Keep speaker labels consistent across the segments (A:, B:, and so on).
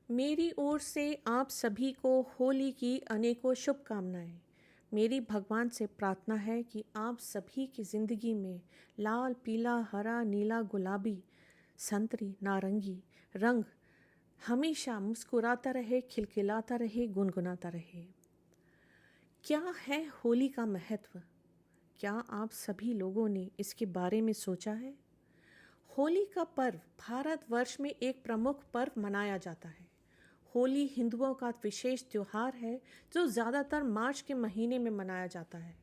A: मेरी ओर से आप सभी को होली की अनेकों शुभकामनाएं। मेरी भगवान से प्रार्थना है कि आप सभी की ज़िंदगी में लाल, पीला, हरा, नीला, गुलाबी, संतरी, नारंगी रंग हमेशा मुस्कुराता रहे, खिलखिलाता रहे, गुनगुनाता रहे। क्या है होली का महत्व? क्या आप सभी लोगों ने इसके बारे में सोचा है? होली का पर्व भारतवर्ष में एक प्रमुख पर्व मनाया जाता है। होली हिंदुओं का विशेष त्योहार है जो ज़्यादातर मार्च के महीने में मनाया जाता है।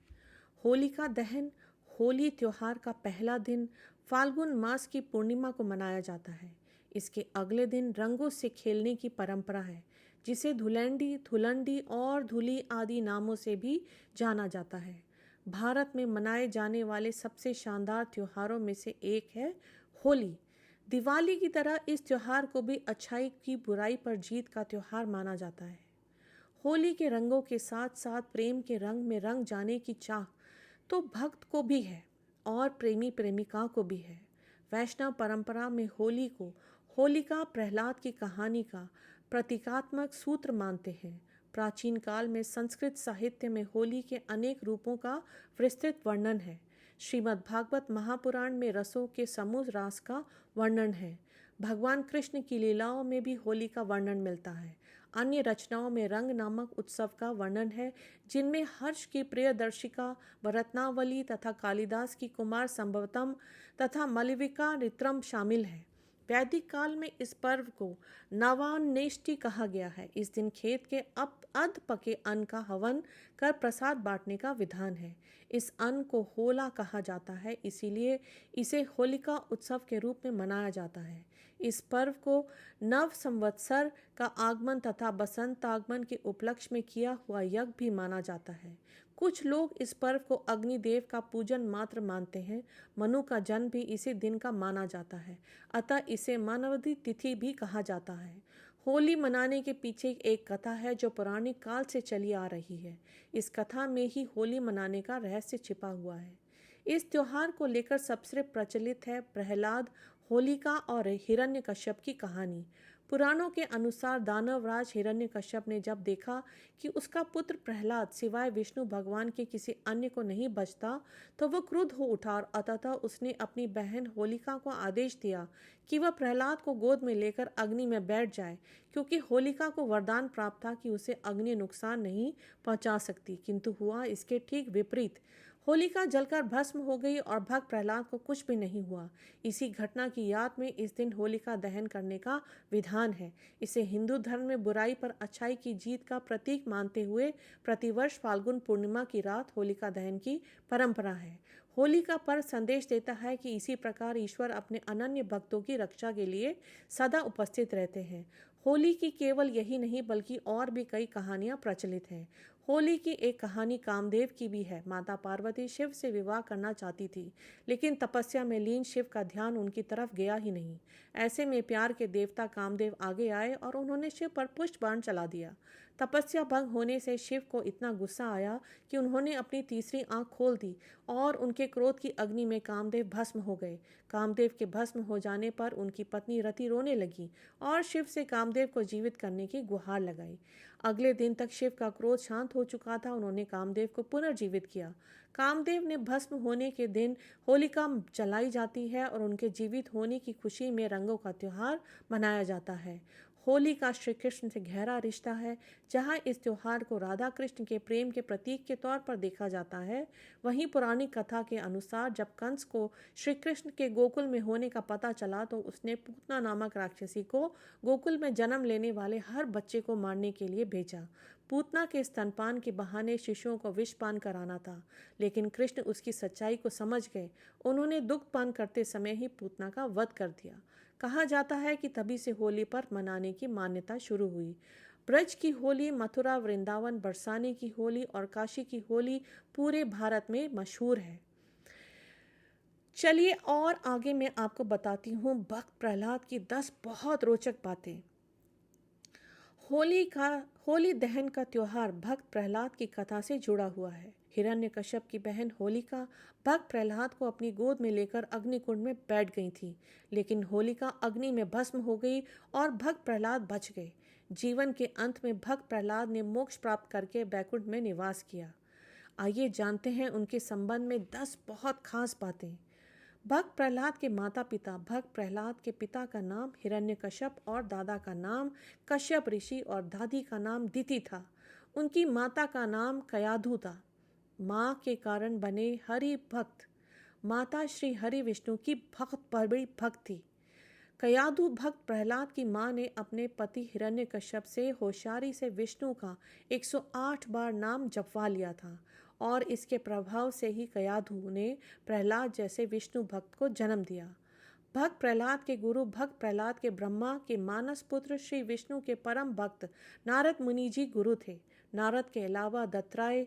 A: होलिका दहन होली त्योहार का पहला दिन फाल्गुन मास की पूर्णिमा को मनाया जाता है। इसके अगले दिन रंगों से खेलने की परंपरा है, जिसे धुलंडी, धुलंडी और धुली आदि नामों से भी जाना जाता है। भारत में मनाए जाने वाले सबसे शानदार त्योहारों में से एक है होली। दिवाली की तरह इस त्योहार को भी अच्छाई की बुराई पर जीत का त्योहार माना जाता है। होली के रंगों के साथ साथ प्रेम के रंग में रंग जाने की चाह तो भक्त को भी है और प्रेमी प्रेमिका को भी है। वैष्णव परंपरा में होली को होलिका प्रहलाद की कहानी का प्रतीकात्मक सूत्र मानते हैं। प्राचीन काल में संस्कृत साहित्य में होली के अनेक रूपों का विस्तृत वर्णन है। श्रीमद् भागवत महापुराण में रसों के समूह रास का वर्णन है। भगवान कृष्ण की लीलाओं में भी होली का वर्णन मिलता है। अन्य रचनाओं में रंग नामक उत्सव का वर्णन है, जिनमें हर्ष की प्रियदर्शिका भरतनावली तथा कालिदास की कुमार संभवतम तथा मलविका ऋत्रम शामिल है। वैदिक काल में इस पर्व को नवान्नेष्टि कहा गया है। इस दिन खेत के अध पके अन्न का हवन कर प्रसाद बांटने का विधान है। इस अन्न को होला कहा जाता है, इसीलिए इसे होलिका उत्सव के रूप में मनाया जाता है। इस पर्व को नव संवत्सर का आगमन तथा बसंत आगमन के उपलक्ष्य में किया हुआ यज्ञ भी माना जाता है। कुछ लोग इस पर्व को अग्निदेव का पूजन मात्र मानते हैं। मनु का जन्म भी इसी दिन का माना जाता है, अतः इसे मानवदी तिथि भी कहा जाता है। होली मनाने के पीछे एक कथा है जो पौराणिक काल से चली आ रही है। इस कथा में ही होली मनाने का रहस्य छिपा हुआ है। इस त्योहार को लेकर सबसे प्रचलित है प्रहलाद, होलिका और हिरण्यकश्यप की कहानी। पुराणों के अनुसार दानवराज हिरण्यकश्यप ने जब देखा कि उसका पुत्र प्रहलाद सिवाय विष्णु भगवान के किसी अन्य को नहीं बचता, तो वह क्रुद्ध हो उठा और अतः उसने अपनी बहन होलिका को आदेश दिया कि वह प्रहलाद को गोद में लेकर अग्नि में बैठ जाए, क्योंकि होलिका को वरदान प्राप्त था कि उसे अग्नि नुकसान नहीं पहुंचा सकती। किंतु हुआ इसके ठीक विपरीत। होलिका जलकर भस्म हो गई और भक्त प्रहलाद को कुछ भी नहीं हुआ। इसी घटना की याद में इस दिन होलिका दहन करने का विधान है। इसे हिंदू धर्म में बुराई पर अच्छाई की जीत का प्रतीक मानते हुए प्रतिवर्ष फाल्गुन पूर्णिमा की रात होलिका दहन की परंपरा है। होली का पर्व संदेश देता है कि इसी प्रकार ईश्वर अपने अनन्य भक्तों की रक्षा के लिए सदा उपस्थित रहते हैं। होली की केवल यही नहीं बल्कि और भी कई कहानियां प्रचलित हैं। होली की एक कहानी कामदेव की भी है। माता पार्वती शिव से विवाह करना चाहती थी, लेकिन तपस्या में लीन शिव का ध्यान उनकी तरफ गया ही नहीं। ऐसे में प्यार के देवता कामदेव आगे आए और उन्होंने शिव पर पुष्प बाण चला दिया। तपस्या भंग होने से शिव को इतना गुस्सा आया कि उन्होंने अपनी तीसरी आंख खोल दी और उनके क्रोध की अग्नि में कामदेव भस्म हो गए। कामदेव के भस्म हो जाने पर उनकी पत्नी रति रोने लगी और शिव से कामदेव को जीवित करने की गुहार लगाई। अगले दिन तक शिव का क्रोध शांत हो चुका था। उन्होंने कामदेव को पुनर्जीवित किया। कामदेव ने भस्म होने के दिन होलिका जलाई जाती है और उनके जीवित होने की खुशी में रंगों का त्योहार मनाया जाता है। होली का श्री कृष्ण से गहरा रिश्ता है। जहाँ इस त्योहार को राधा कृष्ण के प्रेम के प्रतीक के तौर पर देखा जाता है, वहीं पुरानी कथा के अनुसार जब कंस को श्री कृष्ण के गोकुल में होने का पता चला, तो उसने पूतना नामक राक्षसी को गोकुल में जन्म लेने वाले हर बच्चे को मारने के लिए भेजा। पूतना के स्तनपान के बहाने शिशुओं को विषपान कराना था, लेकिन कृष्ण उसकी सच्चाई को समझ गए। उन्होंने दुग्धपान करते समय ही पूतना का वध कर दिया। कहा जाता है कि तभी से होली पर मनाने की मान्यता शुरू हुई। ब्रज की होली, मथुरा, वृंदावन, बरसाने की होली और काशी की होली पूरे भारत में मशहूर है। चलिए और आगे मैं आपको बताती हूँ भक्त प्रहलाद की 10 बहुत रोचक बातें। होली दहन का त्योहार भक्त प्रहलाद की कथा से जुड़ा हुआ है। हिरण्यकश्यप की बहन होलिका भक्त प्रहलाद को अपनी गोद में लेकर अग्निकुंड में बैठ गई थी, लेकिन होलिका अग्नि में भस्म हो गई और भक्त प्रहलाद बच गए। जीवन के अंत में भक्त प्रहलाद ने मोक्ष प्राप्त करके बैकुंठ में निवास किया। आइए जानते हैं उनके संबंध में 10 बहुत खास बातें। भक्त प्रहलाद के माता पिता। भक्त प्रहलाद के पिता का नाम हिरण्यकश्यप और दादा का नाम कश्यप ऋषि और दादी का नाम दिति था। उनकी माता का नाम कयाधु था। माँ के कारण बने हरि भक्त। माता श्री हरि विष्णु की बड़ी भक्त थी। कयाधु भक्त प्रहलाद की माँ ने अपने पति हिरण्यकश्यप से होशियारी से विष्णु का 108 बार नाम जपवा लिया था और इसके प्रभाव से ही कयाधु ने प्रहलाद जैसे विष्णु भक्त को जन्म दिया। भक्त प्रहलाद के गुरु भक्त प्रहलाद के ब्रह्मा के मानस पुत्र श्री विष्णु के परम भक्त नारद मुनि जी गुरु थे। नारद के अलावा दत्तात्रेय,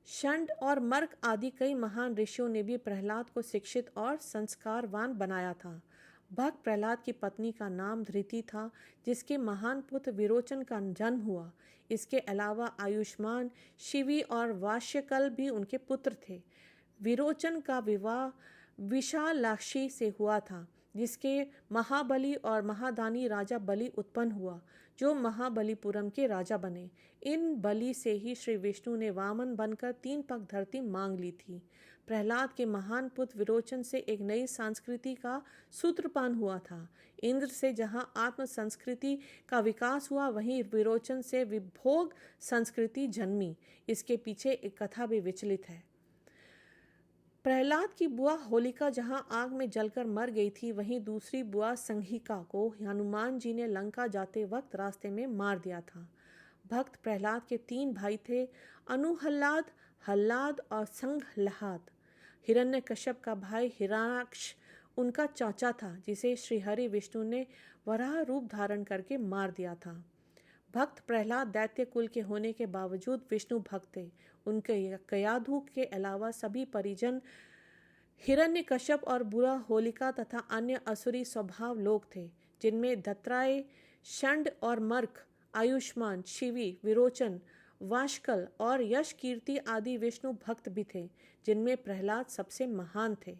A: षंड और मर्क आदि कई महान ऋषियों ने भी प्रहलाद को शिक्षित और संस्कारवान बनाया था। भक्त प्रहलाद की पत्नी का नाम धृति था, जिसके महान पुत्र विरोचन का जन्म हुआ। इसके अलावा आयुष्मान, शिवी और वाष्यकल भी उनके पुत्र थे। विरोचन का विवाह विशालाक्षी से हुआ था, जिसके महाबली और महादानी राजा बलि उत्पन्न हुआ, जो महाबलीपुरम के राजा बने। इन बलि से ही श्री विष्णु ने वामन बनकर 3 पग धरती मांग ली थी। प्रहलाद के महान पुत्र विरोचन से एक नई संस्कृति का सूत्रपान हुआ था। इंद्र से जहाँ आत्म संस्कृति का विकास हुआ, वहीं विरोचन से विभोग संस्कृति जन्मी। इसके पीछे एक कथा भी विचलित है। प्रहलाद की बुआ होलिका जहां आग में जलकर मर गई थी, वहीं दूसरी बुआ संघिका को हनुमान जी ने लंका जाते वक्त रास्ते में मार दिया था। भक्त प्रहलाद के 3 भाई थे, अनुहल्लाद, हल्लाद और संघल्लाद। हिरण्यकश्यप का भाई हिरण्याक्ष उनका चाचा था, जिसे श्रीहरि विष्णु ने वराह रूप धारण करके मार दिया था। भक्त प्रहलाद दैत्य कुल के होने के बावजूद विष्णु भक्त थे। उनके कयाधु के अलावा सभी परिजन हिरण्यकश्यप और बुआ होलिका तथा अन्य असुरी स्वभाव लोग थे, जिनमें दत्तात्रेय, षंड और मर्क, आयुष्मान, शिवी, विरोचन, वाष्कल और यश कीर्ति आदि विष्णु भक्त भी थे, जिनमें प्रहलाद सबसे महान थे।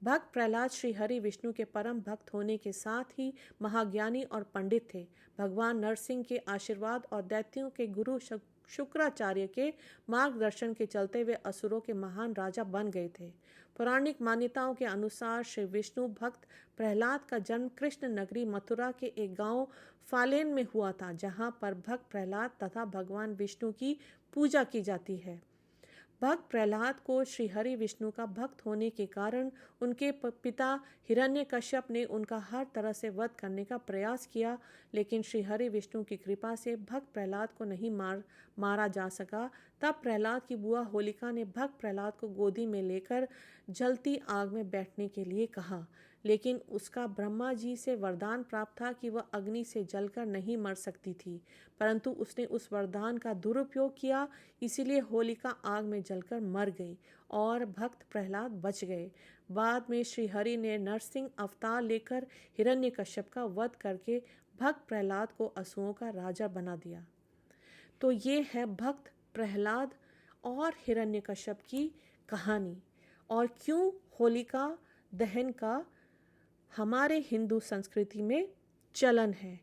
A: भक्त प्रहलाद श्री हरि विष्णु के परम भक्त होने के साथ ही महाज्ञानी और पंडित थे। भगवान नरसिंह के आशीर्वाद और दैत्यों के गुरु शुक्राचार्य के मार्गदर्शन के चलते वे असुरों के महान राजा बन गए थे। पौराणिक मान्यताओं के अनुसार श्री विष्णु भक्त प्रहलाद का जन्म कृष्ण नगरी मथुरा के एक गांव फालेन में हुआ था, जहां पर भक्त प्रहलाद तथा भगवान विष्णु की पूजा की जाती है। भक्त प्रहलाद को श्री हरि विष्णु का भक्त होने के कारण उनके पिता हिरण्यकश्यप ने उनका हर तरह से वध करने का प्रयास किया, लेकिन श्री हरि विष्णु की कृपा से भक्त प्रहलाद को नहीं मारा जा सका। तब प्रहलाद की बुआ होलिका ने भक्त प्रहलाद को गोदी में लेकर जलती आग में बैठने के लिए कहा, लेकिन उसका ब्रह्मा जी से वरदान प्राप्त था कि वह अग्नि से जलकर नहीं मर सकती थी, परंतु उसने उस वरदान का दुरुपयोग किया, इसीलिए होलिका आग में जलकर मर गई और भक्त प्रहलाद बच गए। बाद में श्री हरि ने नरसिंह अवतार लेकर हिरण्यकश्यप का वध करके भक्त प्रहलाद को असुरों का राजा बना दिया। तो ये है भक्त प्रहलाद और हिरण्यकश्यप की कहानी, और क्यों होलिका दहन का हमारे हिंदू संस्कृति में चलन है,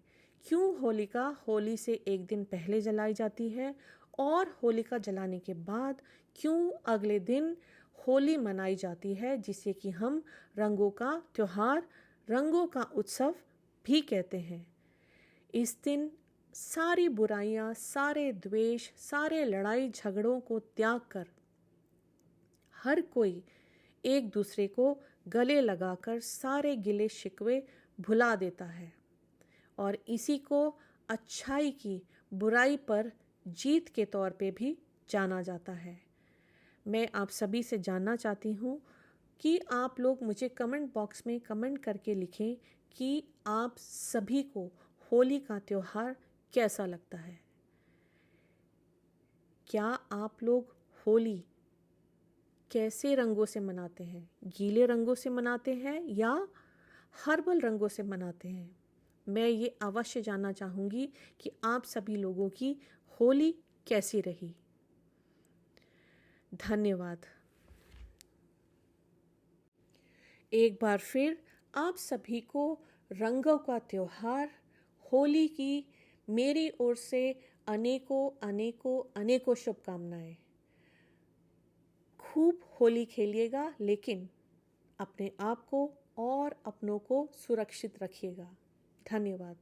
A: क्यों होलिका होली से एक दिन पहले जलाई जाती है और होलिका जलाने के बाद क्यों अगले दिन होली मनाई जाती है, जिसे कि हम रंगों का त्योहार, रंगों का उत्सव भी कहते हैं। इस दिन सारी बुराइयां, सारे द्वेष, सारे लड़ाई झगड़ों को त्याग कर हर कोई एक दूसरे को गले लगाकर सारे गिले शिकवे भुला देता है और इसी को अच्छाई की बुराई पर जीत के तौर पे भी जाना जाता है। मैं आप सभी से जानना चाहती हूँ कि आप लोग मुझे कमेंट बॉक्स में कमेंट करके लिखें कि आप सभी को होली का त्यौहार कैसा लगता है। क्या आप लोग होली कैसे रंगों से मनाते हैं? गीले रंगों से मनाते हैं या हर्बल रंगों से मनाते हैं? मैं ये अवश्य जानना चाहूँगी कि आप सभी लोगों की होली कैसी रही। धन्यवाद। एक बार फिर आप सभी को रंगों का त्यौहार होली की मेरी ओर से अनेकों अनेकों अनेकों शुभकामनाएं। खूब होली खेलिएगा, लेकिन अपने आप को और अपनों को सुरक्षित रखिएगा। धन्यवाद।